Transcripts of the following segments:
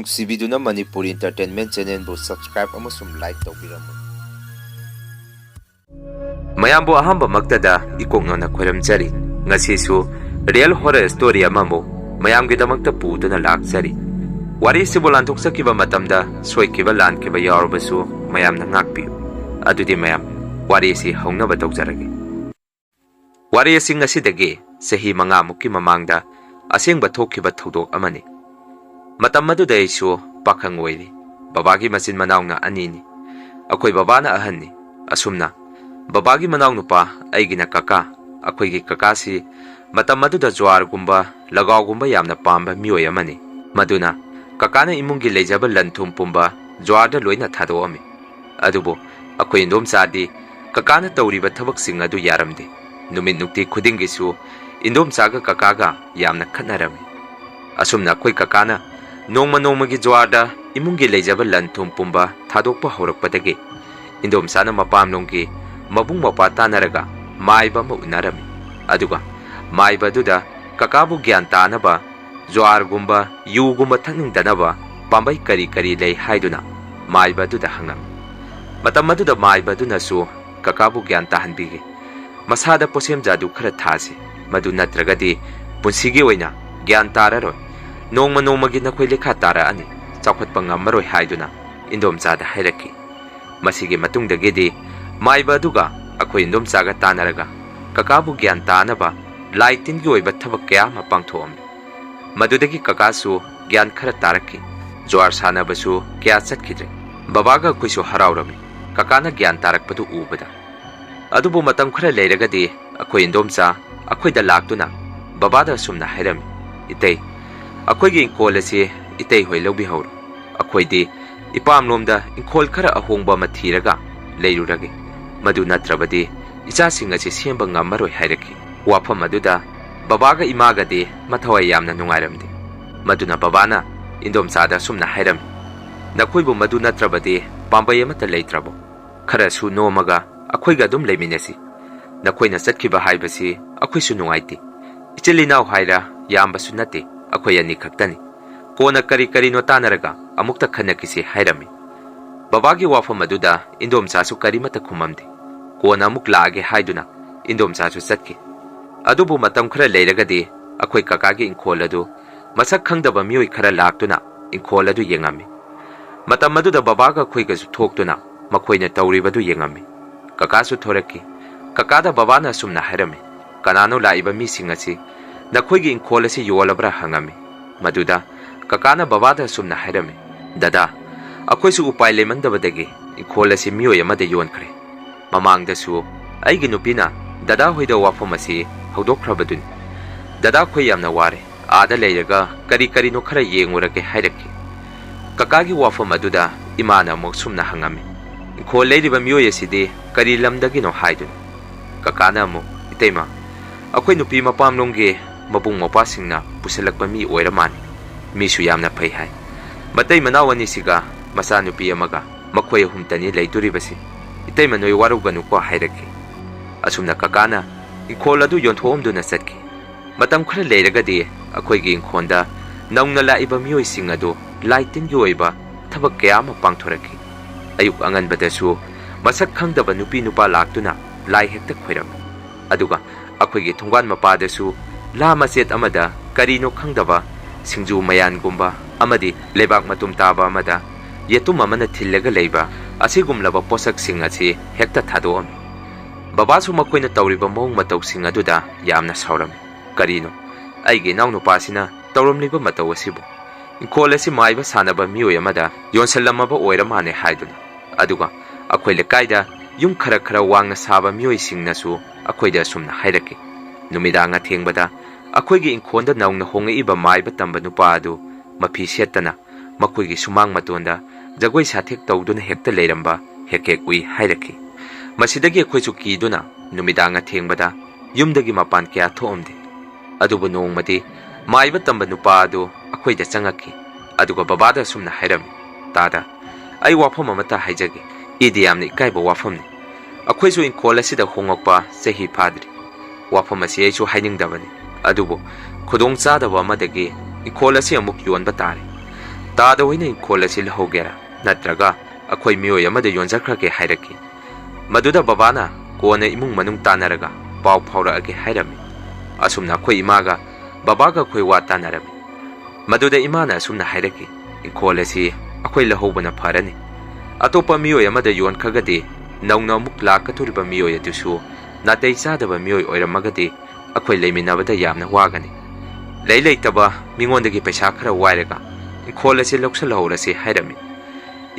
ꯅꯨꯡꯁꯤꯕꯤꯗꯨꯅ Manipuri entertainment ꯆꯦꯅꯦꯜꯕꯨ subscribe ꯑꯃꯁꯨꯡ like ꯇꯧꯕꯤꯔꯝꯃꯨ꯫ ꯃꯌꯥꯝꯕꯨ ꯑꯍꯥꯟꯕꯃꯛꯇꯗ ꯏꯀꯣꯛꯅꯅ ꯈꯣꯏꯔꯝꯖꯔꯤ꯫ ꯉꯁꯤꯁꯨ ꯔꯤꯌꯦꯜ ꯍꯣꯔꯔ ꯁ꯭ꯇꯣꯔꯤ ꯑꯃꯕꯨ ꯃꯌꯥꯝꯒꯤꯗꯃꯛꯇ ꯄꯨꯗꯨꯅ ꯂꯥꯛꯆꯔꯤ꯫ ꯋꯥꯔꯤꯁꯤꯕꯨ ꯂꯥꯟꯊꯣꯛꯆꯈꯤꯕ ꯃꯇꯝꯗ ꯁꯣꯏꯈꯤꯕ ꯂꯥꯟꯈꯤꯕ ꯌꯥꯎꯔꯕꯁꯨ ꯃꯌꯥꯝꯅ ꯉꯥꯛꯄꯤꯌꯨ꯫ ꯑꯗꯨꯗꯤ ꯃꯌꯥꯝ ꯋꯥꯔꯤꯁꯤ ꯍꯧꯅꯕ ꯇꯧꯖꯔꯒꯦ꯫ ꯋꯥꯔꯤ ꯑꯁꯤ ꯉꯁꯤꯗꯒꯤ ꯆꯍꯤ 5ꯃꯨꯛꯀꯤ ꯃꯃꯥꯡꯗ ꯑꯁꯦꯡꯕ ꯊꯣꯛꯈꯤꯕ ꯊꯧꯗꯣꯛ ꯑꯃꯅꯤ꯫ ꯃꯇꯝ ꯑꯗꯨꯗ ꯑꯩꯁꯨ ꯄꯥꯈꯪ ꯑꯣꯏꯔꯤ꯫ ꯕꯕꯥꯒꯤ ꯃꯆꯤꯟ ꯃꯅꯥꯎꯅ 2ꯅꯤ꯫ ꯑꯩꯈꯣꯏ ꯕꯕꯥꯅ ꯑꯍꯟꯅꯤ꯫ ꯑꯁꯨꯝꯅ ꯕꯕꯥꯒꯤ ꯃꯅꯥꯎꯅꯨꯄꯥ ꯑꯩꯒꯤꯅ ꯀꯀꯥ꯫ ꯑꯩꯈꯣꯏꯒꯤ ꯀꯀꯥꯁꯤ ꯃꯇꯝ ꯑꯗꯨꯗ ꯖ꯭ꯋꯥꯔꯒꯨꯝꯕ ꯂꯒꯥꯎꯒꯨꯝꯕ ꯌꯥꯝꯅ ꯄꯥꯝꯕ ꯃꯤꯑꯣꯏ ꯑꯃꯅꯤ꯫ ꯃꯗꯨꯅ ꯀꯀꯥꯅ ꯏꯃꯨꯡꯒꯤ ꯂꯩꯖꯕ ꯂꯟ ꯊꯨꯝ ꯄꯨꯝꯕ ꯖ꯭ꯋꯥꯔꯗ ꯂꯣꯏꯅ ꯊꯥꯗꯣꯛꯑꯝꯃꯤ꯫ ꯑꯗꯨꯕꯨ ꯑꯩꯈꯣꯏ ꯏꯟꯗꯣꯝꯆꯥꯗꯤ ꯀꯀꯥꯅ ꯇꯧꯔꯤꯕ ꯊꯕꯛꯁꯤꯡ ꯑꯗꯨ ꯌꯥꯔꯝꯗꯦ꯫ ꯅꯨꯃꯤꯠ ꯅꯨꯡꯇꯤ ꯈꯨꯗꯤꯡꯒꯤꯁꯨ ꯏꯟꯗꯣꯝꯆꯥꯒ ꯀꯀꯥꯒ ꯌꯥꯝꯅ ꯈꯠꯅꯔꯝꯃꯤ꯫ ꯑꯁꯨꯝꯅ ꯑꯩꯈꯣꯏ ꯀꯀꯥꯅ ꯅꯣꯡꯃ ꯅꯣꯡꯃꯒꯤ ꯖ꯭ꯋꯥꯔꯗ ꯏꯃꯨꯡꯒꯤ ꯂꯩꯖꯕ ꯂꯟ ꯊꯨꯝ ꯄꯨꯝꯕ ꯊꯥꯗꯣꯛꯄ ꯍꯧꯔꯛꯄꯗꯒꯤ ꯏꯟꯗꯣꯝꯆꯥꯅ ꯃꯄꯥꯝꯂꯣꯝꯒꯤ ꯃꯕꯨꯡ ꯃꯧꯄ꯭ꯋꯥ ꯇꯥꯟꯅꯔꯒ ꯃꯥꯏꯕ ꯑꯃ ꯎꯅꯔꯝꯃꯤ꯫ ꯑꯗꯨꯒ ꯃꯥꯏꯕ ꯑꯗꯨꯗ ꯀꯀꯥꯕꯨ ꯒ꯭ꯌꯥꯟ ꯇꯥꯅꯕ ꯖ꯭ꯋꯥꯔꯒꯨꯝꯕ ꯌꯨꯒꯨꯝꯕ ꯊꯛꯅꯤꯡꯗꯅꯕ ꯄꯥꯝꯕꯩ ꯀꯔꯤ ꯀꯔꯤ ꯂꯩ ꯍꯥꯏꯗꯨꯅ ꯃꯥꯏꯕ ꯑꯗꯨꯗ ꯍꯪꯉꯝꯃꯤ꯫ ꯃꯇꯝ ꯑꯗꯨꯗ ꯃꯥꯏꯕ ꯑꯗꯨꯅꯁꯨ ꯀꯀꯥꯕꯨ ꯒ꯭ꯌꯥꯟ ꯇꯥꯍꯟꯕꯤꯒꯦ, ꯃꯁꯥꯗ ꯄꯣꯠꯁꯦꯝ ꯖꯥꯗꯨ ꯈꯔ ꯊꯥꯁꯤ, ꯃꯗꯨ ꯅꯠꯇ꯭ꯔꯒꯗꯤ ꯄꯨꯟꯁꯤꯒꯤ ꯑꯣꯏꯅ ꯒ꯭ꯌꯥꯟ ꯇꯥꯔꯔꯣꯏ, ꯅꯣꯡꯃ ꯅꯣꯡꯃꯒꯤ ꯅꯈꯣꯏ ꯂꯩꯈꯥ ꯇꯥꯔꯛꯑꯅꯤ, ꯆꯥꯎꯈꯠꯄ ꯉꯝꯃꯔꯣꯏ ꯍꯥꯏꯗꯨꯅ ꯏꯟꯗꯣꯝꯆꯥꯗ ꯍꯥꯏꯔꯛꯈꯤ꯫ ꯃꯁꯤꯒꯤ ꯃꯇꯨꯡꯗꯒꯤꯗꯤ ꯃꯥꯏꯕ ꯑꯗꯨꯒ ꯑꯩꯈꯣꯏ ꯏꯟꯗꯣꯝꯆꯥꯒ ꯇꯥꯟꯅꯔꯒ ꯀꯀꯥꯕꯨ ꯒ꯭ꯌꯥꯟ ꯇꯥꯅꯕ ꯂꯥꯏ ꯇꯤꯟꯒꯤ ꯑꯣꯏꯕ ꯊꯕꯛ ꯀꯌా ꯑꯃ ꯄꯥꯡꯊꯣꯛꯑꯝꯃꯤ꯫ ꯃꯗꯨꯗꯒꯤ ꯀꯀꯥꯁꯨ ꯒ꯭ꯌꯥꯟ ꯈꯔ ꯇꯥꯔꯛꯈꯤ꯫ ꯖ꯭ꯋꯥꯔ ꯁꯥꯟꯅꯕꯁꯨ ꯀꯌꯥ ꯆꯠꯈꯤꯗ꯭ꯔꯦ꯫ ꯕꯕꯥꯒ ꯑꯩꯈꯣꯏꯁꯨ ꯍꯔꯥꯎꯔꯝꯃꯤ ꯀꯀꯥꯅ ꯒ꯭ꯌꯥꯟ ꯇꯥꯔꯛꯄꯗꯨ ꯎꯕꯗ꯫ ꯑꯗꯨꯕꯨ ꯃꯇꯝ ꯈꯔ ꯂꯩꯔꯒꯗꯤ ꯑꯩꯈꯣꯏ ꯏꯟꯗꯣꯝꯆꯥ ꯑꯩꯈꯣꯏꯗ ꯂꯥꯛꯇꯨꯅ ꯕꯕꯥꯗ ꯑꯁꯨꯝꯅ ꯍꯥꯏꯔꯝꯃꯤ, "ꯏꯇꯩ, ꯑꯩꯈꯣꯏꯒꯤ ꯏꯪꯈꯣꯜ ꯑꯁꯤ ꯏꯇꯩ ꯍꯣꯏ ꯂꯧꯕꯤꯍꯧꯔꯣ꯫ ꯑꯩꯈꯣꯏꯗꯤ ꯏꯄꯥꯝꯂꯣꯝꯗ ꯏꯪꯈꯣꯜ ꯈꯔ ꯑꯍꯣꯡꯕ ꯑꯃ ꯊꯤꯔꯒ ꯂꯩꯔꯨꯔꯒꯦ꯫ ꯃꯗꯨ ꯅꯠꯇ꯭ꯔꯕꯗꯤ ꯏꯆꯥꯁꯤꯡ ꯑꯁꯤ ꯁꯦꯝꯕ ꯉꯝꯃꯔꯣꯏ" ꯍꯥꯏꯔꯛꯈꯤ꯫ ꯋꯥꯐꯝ ꯑꯗꯨꯗ ꯕꯕꯥꯒ ꯏꯃꯥꯒꯗꯤ ꯃꯊꯋꯥꯏ ꯌꯥꯝꯅ ꯅꯨꯡꯉꯥꯏꯔꯝꯗꯦ꯫ ꯃꯗꯨꯅ ꯕꯕꯥꯅ ꯏꯟꯗꯣꯝꯆꯥꯗ ꯑꯁꯨꯝꯅ ꯍꯥꯏꯔꯝꯃꯤ, "ꯅꯈꯣꯏꯕꯨ ꯃꯗꯨ ꯅꯠꯇ꯭ꯔꯕꯗꯤ ꯄꯥꯝꯕꯩ ꯑꯃꯠꯇ ꯂꯩꯇ꯭ꯔꯕꯣ? ꯈꯔꯁꯨ ꯅꯣꯝꯃꯒ ꯑꯩꯈꯣꯏꯒ ꯑꯗꯨꯝ ꯂꯩꯃꯤꯟꯅꯁꯤ꯫ ꯅꯈꯣꯏꯅ ꯆꯠꯈꯤꯕ ꯍꯥꯏꯕꯁꯤ ꯑꯩꯈꯣꯏꯁꯨ ꯅꯨꯡꯉꯥꯏꯇꯦ꯫ ꯏꯆꯤꯜ ꯏꯅꯥꯎ ꯍꯥꯏꯔ ꯌꯥꯝꯕꯁꯨ ꯅꯠꯇꯦ, ꯑꯩꯈꯣꯏ 2 ꯈꯛꯇꯅꯤ꯫ ꯀꯣꯟꯅ ꯀꯔꯤ ꯀꯔꯤꯅꯣ ꯇꯥꯟꯅꯔꯒ ꯑꯃꯨꯛꯇ ꯈꯟꯅꯈꯤꯁꯤ" ꯍꯥꯏꯔꯝꯃꯤ꯫ ꯕꯕꯥꯒꯤ ꯋꯥꯐꯝ ꯑꯗꯨꯗ ꯏꯟꯗꯣꯝꯆꯥꯁꯨ ꯀꯔꯤꯃꯠꯇ ꯈꯨꯝꯃꯝꯗꯦ꯫ ꯀꯣꯟꯅ ꯑꯃꯨꯛ ꯂꯥꯛꯑꯒꯦ ꯍꯥꯏꯗꯨꯅ ꯏꯟꯗꯣꯝꯆꯥꯁꯨ ꯆꯠꯈꯤ꯫ ꯑꯗꯨꯕꯨ ꯃꯇꯝ ꯈꯔ ꯂꯩꯔꯒꯗꯤ ꯑꯩꯈꯣꯏ ꯀꯀꯥꯒꯤ ꯏꯪꯈꯣꯜ ꯑꯗꯨ ꯃꯁꯛ ꯈꯪꯗꯕ ꯃꯤꯑꯣꯏ ꯈꯔ ꯂꯥꯛꯇꯨꯅ ꯏꯪꯈꯣꯜ ꯑꯗꯨ ꯌꯦꯡꯉꯝꯃꯤ꯫ ꯃꯇꯝ ꯑꯗꯨꯗ ꯕꯕꯥꯒ ꯑꯩꯈꯣꯏꯒꯁꯨ ꯊꯣꯛꯇꯨꯅ ꯃꯈꯣꯏꯅ ꯇꯧꯔꯤꯕꯗꯨ ꯌꯦꯡꯉꯝꯃꯤ꯫ ꯀꯀꯥꯁꯨ ꯊꯣꯔꯛꯈꯤ꯫ ꯀꯀꯥꯗ ꯕꯕꯥꯅ ꯑꯁꯨꯝꯅ ꯍꯥꯏꯔꯝꯃꯤ, "ꯀꯅꯥꯅꯣ ꯂꯥꯛꯏꯕ ꯃꯤꯁꯤꯡ ꯑꯁꯤ? ꯅꯈꯣꯏꯒꯤ ꯏꯪꯈꯣꯜ ꯑꯁꯤ ꯌꯣꯜꯂꯕ꯭ꯔꯥ?" ꯍꯪꯉꯝꯃꯤ꯫ ꯃꯗꯨꯗ ꯀꯀꯥꯅ ꯕꯕꯥꯗ ꯑꯁꯨꯝꯅ ꯍꯥꯏꯔꯝꯃꯤ, "ꯗꯗꯥ, ꯑꯩꯈꯣꯏꯁꯨ ꯎꯄꯥꯏ ꯂꯩꯃꯟꯗꯕꯗꯒꯤ ꯏꯪꯈꯣꯜ ꯑꯁꯤ ꯃꯤꯑꯣꯏ ꯑꯃꯗ ꯌꯣꯟꯈ꯭ꯔꯦ꯫ ꯃꯃꯥꯡꯗꯁꯨ ꯑꯩꯒꯤ ꯅꯨꯄꯤꯅ ꯗꯗꯥ ꯍꯣꯏꯗ ꯋꯥꯐꯝ ꯑꯁꯤ ꯍꯧꯗꯣꯛꯈ꯭ꯔꯕꯗꯨꯅꯤ꯫ ꯗꯗꯥ ꯈꯣꯏ ꯌꯥꯝꯅ ꯋꯥꯔꯦ, ꯑꯥꯗ ꯂꯩꯔꯒ ꯀꯔꯤ ꯀꯔꯤꯅꯣ ꯈꯔ ꯌꯦꯡꯉꯨꯔꯒꯦ" ꯍꯥꯏꯔꯛꯈꯤ꯫ ꯀꯀꯥꯒꯤ ꯋꯥꯐꯝ ꯑꯗꯨꯗ ꯏꯃꯥꯅ ꯑꯃꯨꯛ ꯁꯨꯝꯅ ꯍꯪꯉꯝꯃꯤ, "ꯏꯪꯈꯣꯜ ꯂꯩꯔꯤꯕ ꯃꯤꯑꯣꯏ ꯑꯁꯤꯗꯤ ꯀꯔꯤ ꯂꯝꯗꯒꯤꯅꯣ?" ꯍꯥꯏꯗꯨꯅ꯫ ꯀꯀꯥꯅ ꯑꯃꯨꯛ, "ꯏꯇꯩꯃ, ꯑꯩꯈꯣꯏ ꯅꯨꯄꯤ ꯃꯄꯥꯝꯂꯣꯝꯒꯤ ꯃꯕꯨꯡ ꯃꯧꯄ꯭ꯋꯥꯁꯤꯡꯅ ꯄꯨꯁꯤꯜꯂꯛꯄ ꯃꯤ ꯑꯣꯏꯔ ꯃꯥꯜꯂꯤ꯫ ꯃꯤꯁꯨ ꯌꯥꯝꯅ ꯐꯩ ꯍꯥꯏ꯫ ꯃꯇꯩ ꯃꯅꯥꯎ 2시ꯒ ꯃꯆꯥꯅꯨꯄꯤ ꯑꯃꯒ, ꯃꯈꯣꯏ 3ꯇꯅꯤ ꯂꯩꯗꯣꯔꯤꯕꯁꯤ꯫ ꯏꯇꯩꯃ ꯅꯣꯏ ꯋꯥꯔꯧꯒꯅꯨꯀꯣ" ꯍꯥꯏꯔꯛꯈꯤ꯫ ꯑꯁꯨꯝꯅ ꯀꯀꯥꯅ ꯏꯪꯈꯣꯜ ꯑꯗꯨ ꯌꯣꯟꯊꯣꯛꯑꯝꯗꯨꯅ ꯆꯠꯈꯤ꯫ ꯃꯇꯝ ꯈꯔ ꯂꯩꯔꯒꯗꯤ ꯑꯩꯈꯣꯏꯒꯤ ꯏꯪꯈꯣꯜꯗ ꯅꯧꯅ ꯂꯥꯛꯏꯕ ꯃꯤꯑꯣꯏꯁꯤꯡ ꯑꯗꯨ ꯂꯥꯏ ꯇꯤꯟꯒꯤ ꯑꯣꯏꯕ ꯊꯕꯛ ꯀꯌꯥ ꯑꯃ ꯄꯥꯡꯊꯣꯔꯛꯈꯤ꯫ ꯑꯌꯨꯛ ꯑꯉꯟꯕꯗꯁꯨ ꯃꯁꯛ ꯈꯪꯗꯕ ꯅꯨꯄꯤ ꯅꯨꯄꯥ ꯂꯥꯛꯇꯨꯅ ꯂꯥꯏ ꯍꯦꯛꯇ ꯈꯣꯏꯔꯝꯃꯤ꯫ ꯑꯗꯨꯒ ꯑꯩꯈꯣꯏꯒꯤ ꯊꯣꯡꯒꯥꯟ ꯃꯄꯥꯗꯁꯨ ꯂꯥ ꯃꯆꯦꯠ ꯑꯃꯗ ꯀꯔꯤꯅꯣ ꯈꯪꯗꯕ ꯁꯤꯡꯖꯨ ꯃꯌꯥꯟꯒꯨꯝꯕ ꯑꯃꯗꯤ ꯂꯩꯕꯥꯛ ꯃꯇꯨꯝ ꯇꯥꯕ ꯑꯃꯗ ꯌꯦꯇꯨꯝ ꯑꯃꯅ ꯊꯤꯜꯂꯒ ꯂꯩꯕ ꯑꯁꯤꯒꯨꯝꯂꯕ ꯄꯣꯠꯁꯛꯁꯤꯡ ꯑꯁꯤ ꯍꯦꯛꯇ ꯊꯥꯗꯣꯛꯑꯝꯃꯤ꯫ ꯕꯕꯥꯁꯨ ꯃꯈꯣꯏꯅ ꯇꯧꯔꯤꯕ ꯃꯑꯣꯡ ꯃꯇꯧꯁꯤꯡ ꯑꯗꯨꯗ ꯌꯥꯝꯅ ꯁꯥꯎꯔꯝꯃꯤ꯫ ꯀꯔꯤꯅꯣ ꯑꯩꯒꯤ ꯏꯅꯥꯎꯅꯨꯄꯥꯁꯤꯅ ꯇꯧꯔꯝꯂꯤꯕ ꯃꯇꯧ ꯑꯁꯤꯕꯨ? ꯏꯪꯈꯣꯜ ꯑꯁꯤ ꯃꯥꯏꯕ ꯁꯥꯟꯅꯕ ꯃꯤꯑꯣꯏ ꯑꯃꯗ ꯌꯣꯟꯁꯤꯜꯂꯝꯃꯕ ꯑꯣꯏꯔ ꯃꯥꯜꯂꯦ ꯍꯥꯏꯗꯨꯅ꯫ ꯑꯗꯨꯒ ꯑꯩꯈꯣꯏ ꯂꯩꯀꯥꯏꯗ ꯌꯨꯝ ꯈꯔ ꯈꯔ ꯋꯥꯡꯅ ꯁꯥꯕ ꯃꯤꯑꯣꯏꯁꯤꯡꯅꯁꯨ ꯑꯩꯈꯣꯏꯗ ꯑꯁꯨꯝꯅ ꯍꯥꯏꯔꯛꯈꯤ, "ꯅꯨꯃꯤꯗꯥꯡ ꯑꯊꯦꯡꯕꯗ ꯑꯩꯈꯣꯏꯒꯤ ꯏꯪꯈꯣꯜꯗ ꯅꯧꯅ ꯍꯣꯡꯉꯛꯏꯕ ꯃꯥꯏꯕ ꯇꯝꯕ ꯅꯨꯄꯥ ꯑꯗꯨ ꯃꯐꯤ ꯁꯦꯠꯇꯅ ꯃꯈꯣꯏꯒꯤ ꯁꯨꯃꯥꯡ ꯃꯇꯣꯟꯗ ꯖꯒꯣꯏ ꯁꯥꯊꯦꯛ ꯇꯧꯗꯨꯅ ꯍꯦꯛꯇ ꯂꯩꯔꯝꯕ ꯍꯦꯛ ꯍꯦꯛ ꯎꯏ" ꯍꯥꯏꯔꯛꯈꯤ꯫ ꯃꯁꯤꯗꯒꯤ ꯑꯩꯈꯣꯏꯁꯨ ꯀꯤꯗꯨꯅ ꯅꯨꯃꯤꯗꯥꯡ ꯑꯊꯦꯡꯕꯗ ꯌꯨꯝꯗꯒꯤ ꯃꯄꯥꯟ ꯀꯌꯥ ꯊꯣꯛꯑꯝꯗꯦ꯫ ꯑꯗꯨꯕꯨ ꯅꯣꯡꯃꯗꯤ ꯃꯥꯏꯕ ꯇꯝꯕ ꯅꯨꯄꯥ ꯑꯗꯨ ꯑꯩꯈꯣꯏꯗ ꯆꯪꯉꯛꯈꯤ꯫ ꯑꯗꯨꯒ ꯕꯕꯥꯗ ꯑꯁꯨꯝꯅ ꯍꯥꯏꯔꯝꯃꯤ, "ꯇꯥꯗ, ꯑꯩ ꯋꯥꯐꯝ ꯑꯃꯠꯇ ꯍꯥꯏꯖꯒꯦ꯫ ꯏꯗꯤ ꯌꯥꯝꯅ ꯏꯀꯥꯏꯕ ꯋꯥꯐꯝꯅꯤ꯫ ꯑꯩꯈꯣꯏꯁꯨ ꯏꯪꯈꯣꯜ ꯑꯁꯤꯗ ꯍꯣꯡꯉꯛꯄ ꯆꯍꯤ ꯐꯥꯗ꯭ꯔꯤ꯫ ꯋꯥꯐꯝ ꯑꯁꯤ ꯑꯩꯁꯨ ꯍꯥꯏꯅꯤꯡꯗꯕꯅꯤ꯫ ꯑꯗꯨꯕꯨ ꯈꯨꯗꯣꯡꯆꯥꯗꯕ ꯑꯃꯗꯒꯤ ꯏꯪꯈꯣꯜ ꯑꯁꯤ ꯑꯃꯨꯛ ꯌꯣꯟꯕ ꯇꯥꯔꯦ꯫ ꯇꯥꯗ ꯑꯣꯏꯅ ꯏꯪꯈꯣꯜ ꯑꯁꯤ ꯂꯧꯍꯧꯒꯦꯔꯥ ꯅꯠꯇ꯭ꯔꯒ ꯑꯩꯈꯣꯏ ꯃꯤꯑꯣꯏ ꯑꯃꯗ ꯌꯣꯟꯖꯈ꯭ꯔꯒꯦ ꯍꯥꯏꯔꯛꯈꯤ꯫ ꯃꯗꯨꯗ ꯕꯕꯥꯅ ꯀꯣꯟꯅ ꯏꯃꯨꯡ ꯃꯅꯨꯡ ꯇꯥꯟꯅꯔꯒ ꯄꯥꯎ ꯐꯥꯎꯔꯛꯑꯒꯦ ꯍꯥꯏꯔꯝꯃꯤ꯫ ꯑꯁꯨꯝꯅ ꯑꯩꯈꯣꯏ ꯏꯃꯥꯒ ꯕꯕꯥꯒ ꯑꯩꯈꯣꯏ ꯋꯥ ꯇꯥꯟꯅꯔꯝꯃꯤ꯫ ꯃꯗꯨꯗ ꯏꯃꯥꯅ ꯑꯁꯨꯝꯅ ꯍꯥꯏꯔꯛꯈꯤ, ꯏꯪꯈꯣꯜ ꯑꯁꯤ ꯑꯩꯈꯣꯏ ꯂꯧꯍꯧꯕꯅ ꯐꯔꯅꯤ꯫ ꯑꯇꯣꯞꯄ ꯃꯤꯑꯣꯏ ꯑꯃꯗ ꯌꯣꯟꯈ꯭ꯔꯒꯗꯤ ꯅꯧꯅ ꯑꯃꯨꯛ ꯂꯥꯛꯀꯗꯧꯔꯤꯕ ꯃꯤꯑꯣꯏ ꯑꯗꯨꯁꯨ ꯅꯥꯇꯩ ꯆꯥꯗꯕ ꯃꯤꯑꯣꯏ ꯑꯣꯏꯔꯝꯃꯒꯗꯤ ꯑꯩꯈꯣꯏ ꯂꯩꯃꯤꯟꯅꯕꯗ ꯌꯥꯝꯅ ꯋꯥꯒꯅꯤ꯫ ꯂꯩꯇꯕ ꯃꯤꯉꯣꯟꯗꯒꯤ ꯄꯩꯁꯥ ꯈꯔ ꯋꯥꯏꯔꯒ ꯏꯪꯈꯣꯜ ꯑꯁꯤ ꯂꯧꯁꯤꯜꯍꯧꯔꯁꯤ ꯍꯥꯏꯔꯝꯃꯤ꯫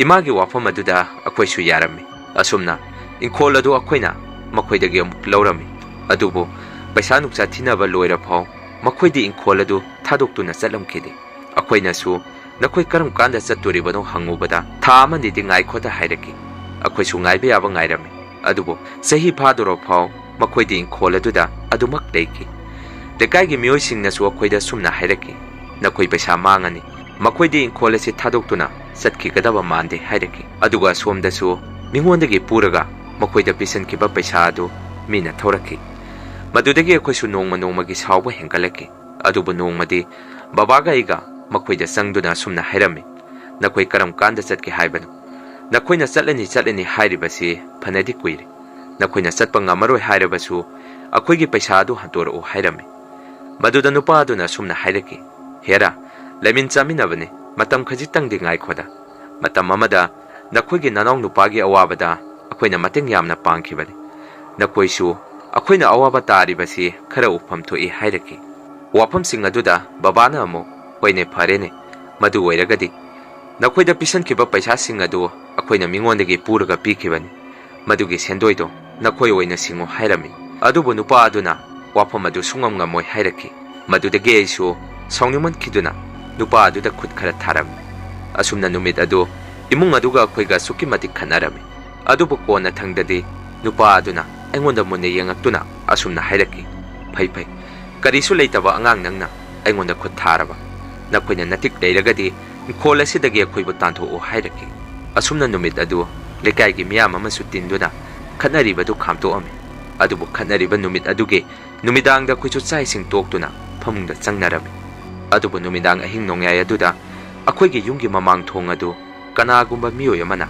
ꯏꯃꯥꯒꯤ ꯋꯥꯐꯝ ꯑꯗꯨꯗ ꯑꯩꯈꯣꯏꯁꯨ ꯌꯥꯔꯝꯃꯤ꯫ ꯑꯁꯨꯝꯅ ꯏꯪꯈꯣꯜ ꯑꯗꯨ ꯑꯩꯈꯣꯏꯅ ꯃꯈꯣꯏꯗꯒꯤ ꯑꯃꯨꯛ ꯂꯧꯔꯝꯃꯤ꯫ ꯑꯗꯨꯕꯨ ꯄꯩꯁꯥ ꯅꯨꯡꯁꯥ ꯊꯤꯅꯕ ꯂꯣꯏꯔꯐꯥꯎ ꯃꯈꯣꯏꯗꯤ ꯏꯪꯈꯣꯜ ꯑꯗꯨ ꯊꯥꯗꯣꯛꯇꯨꯅ ꯆꯠꯂꯝꯈꯤꯗꯦ꯫ ꯑꯩꯈꯣꯏꯅꯁꯨ ꯅꯈꯣꯏ ꯀꯔꯝ ꯀꯥꯟꯗ ꯆꯠꯇꯣꯔꯤꯕꯅꯣ ꯍꯪꯉꯨꯕꯗ ꯊꯥ ꯑꯃꯅꯤꯗꯤ ꯉꯥꯏꯈꯣꯗ ꯍꯥꯏꯔꯛꯈꯤ꯫ ꯑꯩꯈꯣꯏꯁꯨ ꯉꯥꯏꯕ ꯌꯥꯕ ꯉꯥꯏꯔꯝꯃꯤ꯫ ꯑꯗꯨꯕꯨ ꯆꯍꯤ ꯐꯥꯗꯣꯔꯐꯥꯎ ꯃꯈꯣꯏꯗꯤ ꯏꯪꯈꯣꯜ ꯑꯗꯨꯗ ꯑꯗꯨꯃꯛ ꯂꯩꯈꯤ꯫ ꯂꯩꯀꯥꯏꯒꯤ ꯃꯤꯑꯣꯏꯁꯤꯡꯅꯁꯨ ꯑꯩꯈꯣꯏꯗ ꯁꯨꯝꯅ ꯍꯥꯏꯔꯛꯈꯤ, ꯅꯈꯣꯏ ꯄꯩꯁꯥ ꯃꯥꯡꯉꯅꯤ, ꯃꯈꯣꯏꯗꯤ ꯏꯪꯈꯣꯜ ꯑꯁꯤ ꯊꯥꯗꯣꯛꯇꯨꯅ ꯆꯠꯈꯤꯒꯗꯕ ꯃꯥꯟꯗꯦ ꯍꯥꯏꯔꯛꯈꯤ꯫ ꯑꯗꯨꯒ ꯑꯁꯣꯝꯗꯁꯨ ꯃꯤꯉꯣꯟꯗꯒꯤ ꯄꯨꯔꯒ ꯃꯈꯣꯏꯗ ꯄꯤꯁꯤꯟꯈꯤꯕ ꯄꯩꯁꯥ ꯑꯗꯨ ꯃꯤꯅ ꯊꯧꯔꯛꯈꯤ꯫ ꯃꯗꯨꯗꯒꯤ ꯑꯩꯈꯣꯏꯁꯨ ꯅꯣꯡꯃ ꯅꯣꯡꯃꯒꯤ ꯁꯥꯎꯕ ꯍꯦꯟꯒꯠꯂꯛꯈꯤ꯫ ꯑꯗꯨꯕꯨ ꯅꯣꯡꯃꯗꯤ ꯕꯕꯥꯒ ꯑꯩꯒ ꯃꯈꯣꯏꯗ ꯆꯪꯗꯨꯅ ꯑꯁꯨꯝꯅ ꯍꯥꯏꯔꯝꯃꯤ, ꯅꯈꯣꯏ ꯀꯔꯝ ꯀꯥꯟꯗ ꯆꯠꯀꯦ ꯍꯥꯏꯕꯅꯣ? ꯅꯈꯣꯏꯅ ꯆꯠꯂꯅꯤ ꯍꯥꯏꯔꯤꯕꯁꯤ ꯐꯅꯗꯤ ꯀꯨꯏꯔꯦ꯫ ꯅꯈꯣꯏꯅ ꯆꯠꯄ ꯉꯝꯃꯔꯣꯏ ꯍꯥꯏꯔꯕꯁꯨ ꯑꯩꯈꯣꯏꯒꯤ ꯄꯩꯁꯥ ꯑꯗꯨ ꯍꯟꯇꯣꯔꯛꯎ ꯍꯥꯏꯔꯝꯃꯤ꯫ ꯃꯗꯨꯗ ꯅꯨꯄꯥ ꯑꯗꯨꯅ ꯑꯁꯨꯝꯅ ꯍꯥꯏꯔꯛꯈꯤ, ꯍꯦꯔꯥ, ꯂꯩꯃꯤꯟ ꯆꯥꯃꯤꯟꯅꯕꯅꯤ, ꯃꯇꯝ ꯈꯖꯤꯛꯇꯪꯗꯤ ꯉꯥꯏꯈꯣꯗ꯫ ꯃꯇꯝ ꯑꯃꯗ ꯅꯈꯣꯏꯒꯤ ꯅꯅꯥꯎ ꯅꯨꯄꯥꯒꯤ ꯑꯋꯥꯕꯗ ꯑꯩꯈꯣꯏꯅ ꯃꯇꯦꯡ ꯌꯥꯝꯅ ꯄꯥꯡꯈꯤꯕꯅꯤ꯫ ꯅꯈꯣꯏꯁꯨ ꯑꯩꯈꯣꯏꯅ ꯑꯋꯥꯕ ꯇꯥꯔꯤꯕꯁꯤ ꯈꯔ ꯎꯐꯝ ꯊꯣꯛꯏ ꯍꯥꯏꯔꯛꯈꯤ꯫ ꯋꯥꯐꯝꯁꯤꯡ ꯑꯗꯨꯗ ꯕꯕꯥꯅ ꯑꯃꯨꯛ, ꯍꯣꯏꯅꯦ ꯐꯔꯦꯅꯦ, ꯃꯗꯨ ꯑꯣꯏꯔꯒꯗꯤ ꯅꯈꯣꯏꯗ ꯄꯤꯁꯟꯈꯤꯕ ꯄꯩꯁꯥꯁꯤꯡ ꯑꯗꯨ ꯑꯩꯈꯣꯏꯅ ꯃꯤꯉꯣꯟꯗꯒꯤ ꯄꯨꯔꯒ ꯄꯤꯈꯤꯕꯅꯤ, ꯃꯗꯨꯒꯤ ꯁꯦꯟꯗꯣꯏꯗꯣ ꯅꯈꯣꯏ ꯑꯣꯏꯅ ꯁꯤꯡꯉꯨ ꯍꯥꯏꯔꯝꯃꯤ꯫ ꯑꯗꯨꯕꯨ ꯅꯨꯄꯥ ꯑꯗꯨꯅ ꯋꯥꯐꯝ ꯑꯗꯨ ꯁꯨꯡꯉꯝ ꯉꯝꯃꯣꯏ ꯍꯥꯏꯔꯛꯈꯤ꯫ ꯃꯗꯨꯗꯒꯤ ꯑꯩꯁꯨ ꯁꯥꯎꯅꯤꯡꯃꯟꯈꯤꯗꯨꯅ ꯅꯨꯄꯥ ꯑꯗꯨꯗ ꯈꯨꯠ ꯈꯔ ꯊꯥꯔꯝꯃꯤ꯫ ꯑꯁꯨꯝꯅ ꯅꯨꯃꯤꯠ ꯑꯗꯨ ꯏꯃꯨꯡ ꯑꯗꯨꯒ ꯑꯩꯈꯣꯏꯒ ꯑꯁꯨꯛꯀꯤ ꯃꯇꯤꯛ ꯈꯠꯅꯔꯝꯃꯤ꯫ ꯑꯗꯨꯕꯨ ꯀꯣꯟꯅ ꯊꯪꯗꯗꯤ ꯅꯨꯄꯥ ꯑꯗꯨꯅ ꯑꯩꯉꯣꯟꯗ ꯃꯨꯟꯅ ꯌꯦꯡꯉꯛꯇꯨꯅ ꯑꯁꯨꯝꯅ ꯍꯥꯏꯔꯛꯈꯤ, ꯐꯩ, ꯀꯔꯤꯁꯨ ꯂꯩꯇꯕ ꯑꯉꯥꯡ ꯅꯪꯅ ꯑꯩꯉꯣꯟꯗ ꯈꯨꯠ ꯊꯥꯔꯕ? ꯅꯈꯣꯏꯅ ꯅꯇꯤꯛ ꯂꯩꯔꯒꯗꯤ ꯏꯪꯈꯣꯜ ꯑꯁꯤꯗꯒꯤ ꯑꯩꯈꯣꯏꯕꯨ ꯇꯥꯟꯊꯣꯛꯎ ꯍꯥꯏꯔꯛꯈꯤ꯫ ꯑꯁꯨꯝꯅ ꯅꯨꯃꯤꯠ ꯑꯗꯨ ꯂꯩꯀꯥꯏꯒꯤ ꯃꯤꯌꯥꯝ ꯑꯃꯁꯨ ꯇꯤꯟꯗꯨꯅ ꯈꯠꯅꯔꯤꯕꯗꯨ ꯈꯥꯝꯇꯣꯛꯑꯝꯃꯤ꯫ ꯑꯗꯨꯕꯨ ꯈꯠꯅꯔꯤꯕ ꯅꯨꯃꯤꯠ ꯑꯗꯨꯒꯤ ꯅꯨꯃꯤꯗꯥꯡꯗ ꯑꯩꯈꯣꯏꯁꯨ ꯆꯥꯛ ꯏꯁꯤꯡ ꯇꯣꯛꯇꯨꯅ ꯐꯃꯨꯡꯗ ꯆꯪꯅꯔꯝꯃꯤ꯫ ꯑꯗꯨꯕꯨ ꯅꯨꯃꯤꯗꯥꯡ ꯑꯍꯤꯡ ꯅꯣꯡꯌꯥꯏ ꯑꯗꯨꯗ ꯑꯩꯈꯣꯏꯒꯤ ꯌꯨꯝꯒꯤ ꯃꯃꯥꯡ ꯊꯣꯡ ꯑꯗꯨ ꯀꯅꯥꯒꯨꯝꯕ ꯃꯤꯑꯣꯏ ꯑꯃꯅ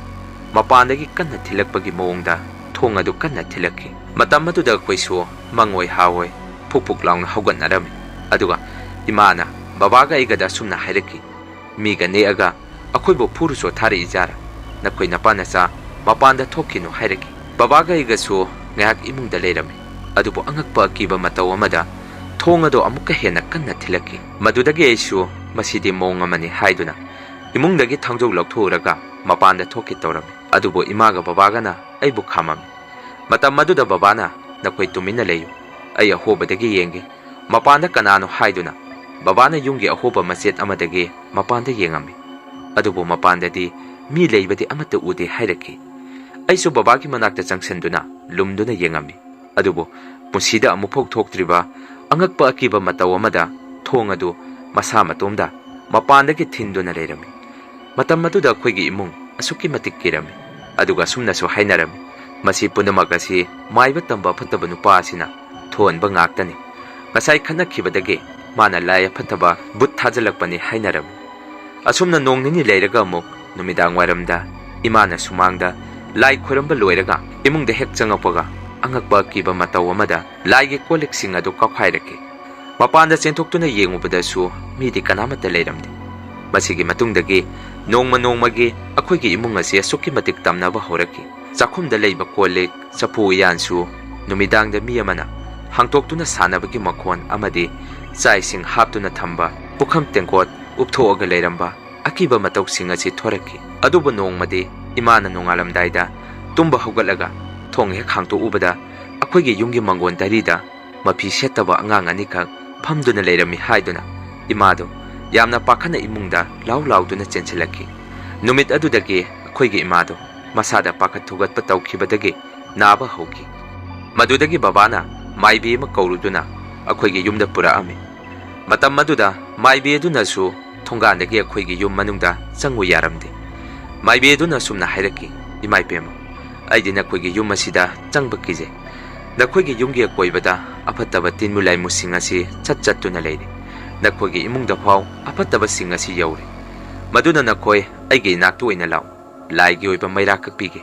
ꯃꯄꯥꯟꯗꯒꯤ ꯀꯟꯅ ꯊꯤꯜꯂꯛꯄꯒꯤ ꯃꯑꯣꯡꯗ ꯊꯣꯡ ꯑꯗꯨ ꯀꯟꯅ ꯊꯤꯜꯂꯛꯈꯤ꯫ ꯃꯇꯝ ꯑꯗꯨꯗ ꯑꯩꯈꯣꯏꯁꯨ ꯃꯪꯑꯣꯏ ꯍꯥꯑꯣꯏ ꯐꯨꯛ ꯂꯥꯎꯅ ꯍꯧꯒꯠꯅꯔꯝꯃꯤ꯫ ꯑꯗꯨꯒ ꯏꯃꯥꯅ ꯕꯕꯥꯒ ꯑꯩꯒꯗ ꯑꯁꯨꯝꯅ ꯍꯥꯏꯔꯛꯈꯤ, ꯃꯤꯒ ꯅꯦꯛꯑꯒ ꯑꯩꯈꯣꯏꯕꯨ ꯐꯨꯔꯨ ꯆꯣꯊꯥꯔꯛꯏꯖꯥꯔꯥ? ꯅꯈꯣꯏ ꯅꯄꯥ ꯅꯆꯥ ꯃꯄꯥꯟꯗ ꯊꯣꯛꯈꯤꯅꯨ ꯍꯥꯏꯔꯛꯈꯤ꯫ ꯕꯕꯥꯒ ꯑꯩꯒꯁꯨ ꯉꯥꯏꯍꯥꯛ ꯏꯃꯨꯡꯗ ꯂꯩꯔꯝꯃꯤ꯫ ꯑꯗꯨꯕꯨ ꯑꯉꯛꯄ ꯑꯀꯤꯕ ꯃꯇꯧ ꯑꯃꯗ ꯊꯣꯡ ꯑꯗꯨ ꯑꯃꯨꯛꯀ ꯍꯦꯟꯅ ꯀꯟꯅ ꯊꯤꯜꯂꯛꯈꯤ꯫ ꯃꯗꯨꯗꯒꯤ ꯑꯩꯁꯨ ꯃꯁꯤꯗꯤ ꯃꯑꯣꯡ ꯑꯃꯅꯤ ꯍꯥꯏꯗꯨꯅ ꯏꯃꯨꯡꯗꯒꯤ ꯊꯥꯡꯖꯧ ꯂꯧꯊꯣꯛꯎꯔꯒ ꯃꯄꯥꯟꯗ ꯊꯣꯛꯀꯦ ꯇꯧꯔꯝꯃꯤ꯫ ꯑꯗꯨꯕꯨ ꯏꯃꯥꯒ ꯕꯕꯥꯒꯅ ꯑꯩꯕꯨ ꯈꯥꯝꯃꯝꯃꯤ꯫ ꯃꯇꯝ ꯑꯗꯨꯗ ꯕꯕꯥꯅ, ꯅꯈꯣꯏ ꯇꯨꯃꯤꯟꯅ ꯂꯩꯌꯨ, ꯑꯩ ꯑꯍꯣꯕꯗꯒꯤ ꯌꯦꯡꯒꯦ, ꯃꯄꯥꯟꯗ ꯀꯅꯥꯅꯣ ꯍꯥꯏꯗꯨꯅ ꯕꯕꯥꯅ ꯌꯨꯝꯒꯤ ꯑꯍꯣꯕ ꯃꯆꯦꯠ ꯑꯃꯗꯒꯤ ꯃꯄꯥꯟꯗ ꯌꯦꯡꯉꯝꯃꯤ꯫ ꯑꯗꯨꯕꯨ ꯃꯄꯥꯟꯗꯗꯤ ꯃꯤ ꯂꯩꯕꯗꯤ ꯑꯃꯠꯇ ꯎꯗꯦ ꯍꯥꯏꯔꯛꯈꯤ꯫ ꯑꯩꯁꯨ ꯕꯕꯥꯒꯤ ꯃꯅꯥꯛꯇ ꯆꯪꯁꯤꯟꯗꯨꯅ ꯂꯨꯝꯗꯨꯅ ꯌꯦꯡꯉꯝꯃꯤ꯫ ꯑꯗꯨꯕꯨ ꯄꯨꯟꯁꯤꯗ ꯑꯃꯨꯛꯐꯥꯎ ꯊꯣꯛꯇ꯭ꯔꯤꯕ ꯑꯉꯛꯄ ꯑꯀꯤꯕ ꯃꯇꯧ ꯑꯃꯗ ꯊꯣꯡ ꯑꯗꯨ ꯃꯁꯥ ꯃꯇꯣꯝꯗ ꯃꯄꯥꯟꯗꯒꯤ ꯊꯤꯟꯗꯨꯅ ꯂꯩꯔꯝꯃꯤ꯫ ꯃꯇꯝ ꯑꯗꯨꯗ ꯑꯩꯈꯣꯏꯒꯤ ꯏꯃꯨꯡ ꯑꯁꯨꯛꯀꯤ ꯃꯇꯤꯛ ꯀꯤꯔꯝꯃꯤ꯫ ꯑꯗꯨꯒ ꯑꯁꯨꯝꯅꯁꯨ ꯍꯥꯏꯅꯔꯝꯃꯤ, ꯃꯁꯤ ꯄꯨꯝꯅꯃꯛ ꯑꯁꯤ ꯃꯥꯏꯕ ꯇꯝꯕ ꯑꯐꯠꯇꯕ ꯅꯨꯄꯥ ꯑꯁꯤꯅ ꯊꯣꯛꯍꯟꯕ ꯉꯥꯛꯇꯅꯤ꯫ ꯉꯁꯥꯏ ꯈꯠꯅꯈꯤꯕꯗꯒꯤ ꯃꯥꯅ ꯂꯥꯏ ꯑꯐꯠꯇꯕ ꯕꯨꯠ ꯊꯥꯖꯤꯜꯂꯛꯄꯅꯤ ꯍꯥꯏꯅꯔꯝꯃꯤ꯫ ꯑꯁꯨꯝꯅ ꯅꯣꯡ ꯅꯤꯅꯤ ꯂꯩꯔꯒ ꯑꯃꯨꯛ ꯅꯨꯃꯤꯗꯥꯡ ꯋꯥꯏꯔꯝꯗ ꯏꯃꯥꯅ ꯁꯨꯃꯥꯡꯗ ꯂꯥꯏ ꯈꯣꯏꯔꯝꯕ ꯂꯣꯏꯔꯒ ꯏꯃꯨꯡꯗ ꯍꯦꯛ ꯆꯪꯉꯛꯄꯒ ꯑꯉꯛꯄ ꯑꯀꯤꯕ ꯃꯇꯧ ꯑꯃꯗ ꯂꯥꯏꯒꯤ ꯀꯣꯜꯂꯤꯛꯁꯤꯡ ꯑꯗꯨ ꯀꯥꯎꯈꯥꯏꯔꯛꯈꯤ꯫ ꯃꯄꯥꯟꯗ ꯆꯦꯟꯊꯣꯛꯇꯨꯅ ꯌꯦꯡꯉꯨꯕꯗꯁꯨ ꯃꯤꯗꯤ ꯀꯅꯥꯃꯠꯇ ꯂꯩꯔꯝꯗꯦ꯫ ꯃꯁꯤꯒꯤ ꯃꯇꯨꯡꯗꯒꯤ ꯅꯣꯡꯃ ꯅꯣꯡꯃꯒꯤ ꯑꯩꯈꯣꯏꯒꯤ ꯏꯃꯨꯡ ꯑꯁꯤ ꯑꯁꯨꯛꯀꯤ ꯃꯇꯤꯛ ꯇꯝꯅꯕ ꯍꯧꯔꯛꯈꯤ꯫ ꯆꯥꯛꯈꯨꯝꯗ ꯂꯩꯕ ꯀꯣꯜꯂꯤꯛ ꯆꯐꯨ ꯎꯌꯥꯟꯁꯨ ꯅꯨꯃꯤꯗꯥꯡꯗ ꯃꯤ ꯑꯃꯅ ꯍꯥꯡꯇꯣꯛꯇꯨꯅ ꯁꯥꯟꯅꯕꯒꯤ ꯃꯈꯣꯟ ꯑꯃꯗꯤ ꯆꯥꯛ ꯏꯁꯤꯡ ꯍꯥꯞꯇꯨꯅ ꯊꯝꯕ ꯄꯨꯈꯝ ꯇꯦꯡꯀꯣꯠ ꯎꯞꯊꯣꯛꯑꯒ ꯂꯩꯔꯝꯕ ꯑꯀꯤꯕ ꯃꯇꯧꯁꯤꯡ ꯑꯁꯤ ꯊꯣꯔꯛꯈꯤ꯫ ꯑꯗꯨꯕꯨ ꯅꯣꯡꯃꯗꯤ ꯏꯃꯥꯅ ꯅꯣꯡꯉꯥꯜꯂꯝꯗꯥꯏꯗ ꯇꯨꯝꯕ ꯍꯧꯒꯠꯂꯒ ꯊꯣꯡ ꯍꯦꯛ ꯍꯥꯡꯇꯣꯛꯎꯕꯗ ꯑꯩꯈꯣꯏꯒꯤ ꯌꯨꯝꯒꯤ ꯃꯥꯡꯒꯣꯟ ꯗꯔꯤꯗ ꯃꯐꯤ ꯁꯦꯠꯇꯕ ꯑꯉꯥꯡ ꯑꯅꯤꯈꯛ ꯐꯝꯗꯨꯅ ꯂꯩꯔꯝꯃꯤ ꯍꯥꯏꯗꯨꯅ ꯏꯃꯥꯗꯣ ꯌꯥꯝꯅ ꯄꯥꯈꯠꯅ ꯏꯃꯨꯡꯗ ꯂꯥꯎꯗꯨꯅ ꯆꯦꯟꯁꯤꯜꯂꯛꯈꯤ꯫ ꯅꯨꯃꯤꯠ ꯑꯗꯨꯗꯒꯤ ꯑꯩꯈꯣꯏꯒꯤ ꯏꯃꯥꯗꯣ ꯃꯁꯥꯗ ꯄꯥꯈꯠ ꯊꯨꯒꯠꯄ ꯇꯧꯈꯤꯕꯗꯒꯤ ꯅꯥꯕ ꯍꯧꯈꯤ꯫ ꯃꯗꯨꯗꯒꯤ ꯕꯕꯥꯅ ꯃꯥꯏꯕꯤ ꯑꯃ ꯀꯧꯔꯨꯗꯨꯅ ꯑꯩꯈꯣꯏꯒꯤ ꯌꯨꯝꯗ ꯄꯨꯔꯛꯑꯝꯃꯤ꯫ ꯃꯇꯝ ꯑꯗꯨꯗ ꯃꯥꯏꯕꯤ ꯑꯗꯨꯅꯁꯨ ꯊꯣꯡꯒꯥꯟꯗꯒꯤ ꯑꯩꯈꯣꯏꯒꯤ ꯌꯨꯝ ꯃꯅꯨꯡꯗ ꯆꯪꯉꯨ ꯌꯥꯔꯝꯗꯦ꯫ ꯃꯥꯏꯕꯤ ꯑꯗꯨꯅ ꯁꯨꯝꯅ ꯍꯥꯏꯔꯛꯈꯤ, ꯏꯃꯥꯏꯄꯦꯝꯃ, ꯑꯩꯗꯤ ꯅꯈꯣꯏꯒꯤ ꯌꯨꯝ ꯑꯁꯤꯗ ꯆꯪꯕ ꯀꯤꯖꯩ꯫ ꯅꯈꯣꯏꯒꯤ ꯌꯨꯝꯒꯤ ꯑꯀꯣꯏꯕꯗ ꯑꯐꯠꯇꯕ ꯇꯤꯟꯃꯨ ꯂꯥꯏꯃꯨꯁꯤꯡ ꯑꯁꯤ ꯆꯠꯇꯨꯅ ꯂꯩꯔꯤ꯫ ꯅꯈꯣꯏꯒꯤ ꯏꯃꯨꯡꯗ ꯐꯥꯎ ꯑꯐꯠꯇꯕꯁꯤꯡ ꯑꯁꯤ ꯌꯧꯔꯤ꯫ Maduna nakoi aigi naktu oina law laigi oiba maira kakpige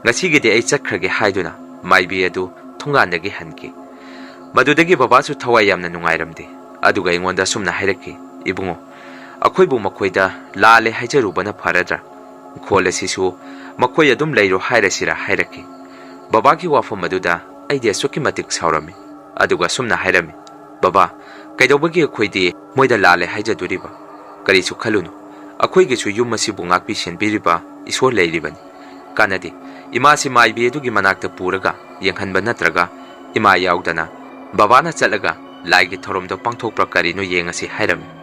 ngasigidi ai chakhrage haiduna maibi adu thunganagi hanki madudagi babasu thawai yamna nungairamde aduga ingonda sumna hairaki ibungo akhoi makoida lale haijarubana faradra khol asisu makoi adum leiro hairasira hairaki babagi wafam maduda aidi asuki matik saurami aduga sumna hairami baba kaidobagi akhoi moida lale haijaduriba karisu khalunu akhoi gi su yum masibu ngakpi senbiriba isor leiribani kanadi imasi maibi adugi manakta puraga yenghanba natraga ima yaudana babana chalaga laigi thoromdo pangthokpra karino yengasi hairami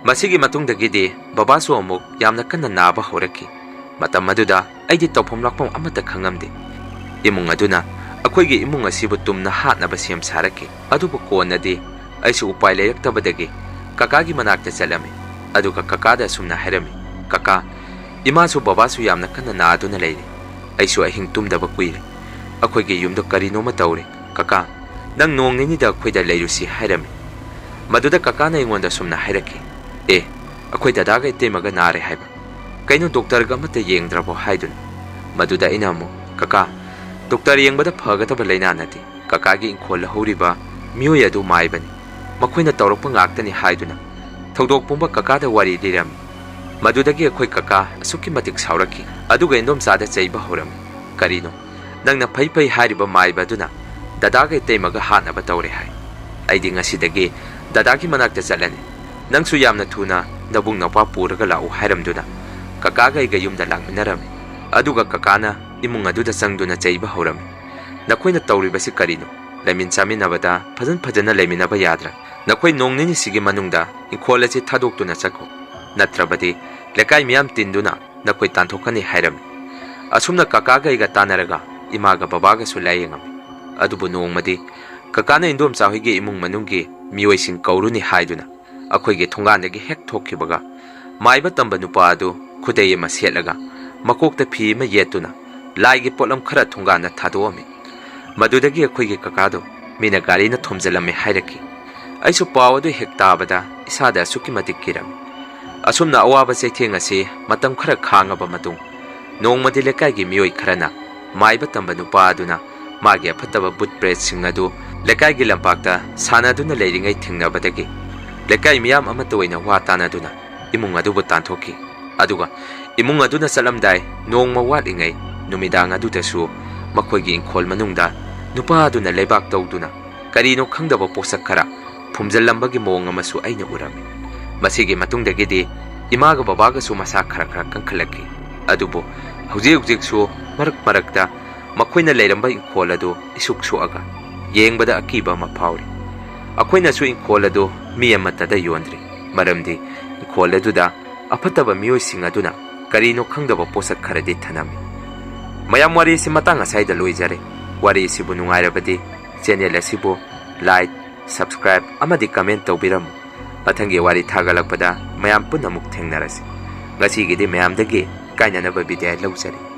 masigi matungdagidi babasu amuk yamna kanna naba horaki matam maduda aidi tawphom lakpam amata khangamde imung aduna akhoigi imung asibu tumna hatnaba sem saraki adubu konadi aisu upai leyaktabadagi kakagi manakta chalami aduga kakada sumna hairami kaka imasu babasu yamna kanna na aduna leire aisu ahing tumdaba kuire akhoigi yumdo karino ma tawre kaka nang nong nini da khoida leirusi hairami maduda kakana ingonda sumna hairaki akhoi dadaga itemaga nare haiba kaino doctor ga mata yengdrabo haidun maduda inamu kaka doctor yengbada phagataba leina nati kaka gi inkhol horiba miyo yadu maibani makhoina tawrokpa ngaktani haiduna thodok pumba kaka da wari diram madudagi akhoi kaka asuki matik sauraki aduga indom sada cheiba horam karino nangna phai hariba maiba duna dadaga itemaga hanaba tawre hai aidi ngasidagi dadagi manakta chalani nangsu yamna thuna nabung napa puraga lau hairamduna kakaga iga yumda langminarami aduga kakana imung aduda sangduna cheiba horami nakoina tawribasi karino lemin chaminabada phajana leminaba yadra nakoi nongnini sigi manungda ikholachi thadokduna chakho natrabadi lekai miyam tinduna nakoi tanthokani hairami asumna kakaga iga tanaraga imaga babaga su layengami adubu nongmadi kakana indom chawhige imung manunggi miyoising kauruni haiduna akhoigi thunganagi hek thokhibaga maiba tamba nupa adu khudai ma setlaga makokta phi ma yetuna laigi potlam khara thungana thadoami madudagi akhoigi kakado mina gari na thomjalame hairaki aisu pawadu hek tabada isada suki matik kiram asumna awaba chaitheng ase matam khara khangaba matung nongmadi lekaigi miyoi kharana maiba tamba nupa aduna magi aphataba but press singadu lekaigi lampakta sanaduna leiringai thingnabadagi lekai miyam amata oina wa tanaduna imung adubu tanthoki aduga imung aduna salamdai nongma walingai numidang adudasu makhoigi inkhol manungda nupa aduna lebak tawduna karino khangdaba posak khara phumjallambagi mong amasu aina urami masigi matungdagidi imaga babaga su masa khara kankhalaki adubu hujik su marakta makhoina leiramba inkhol adu isuk suaga yengbada akiba ma phawri akhoina su inkhol adu mi amatada yondri maramdi inkhol aduda aphataba miyoi singaduna karino khangdaba posak kharadi thanami mayam wari si matang asai da loijare wari sibu nungairabadi channel asibu like subscribe amadi comment tawbiramu pathangi wari thagalakpada mayam punamuk thengnarasi ngasi gidi mayam dagi kainanaba video laujari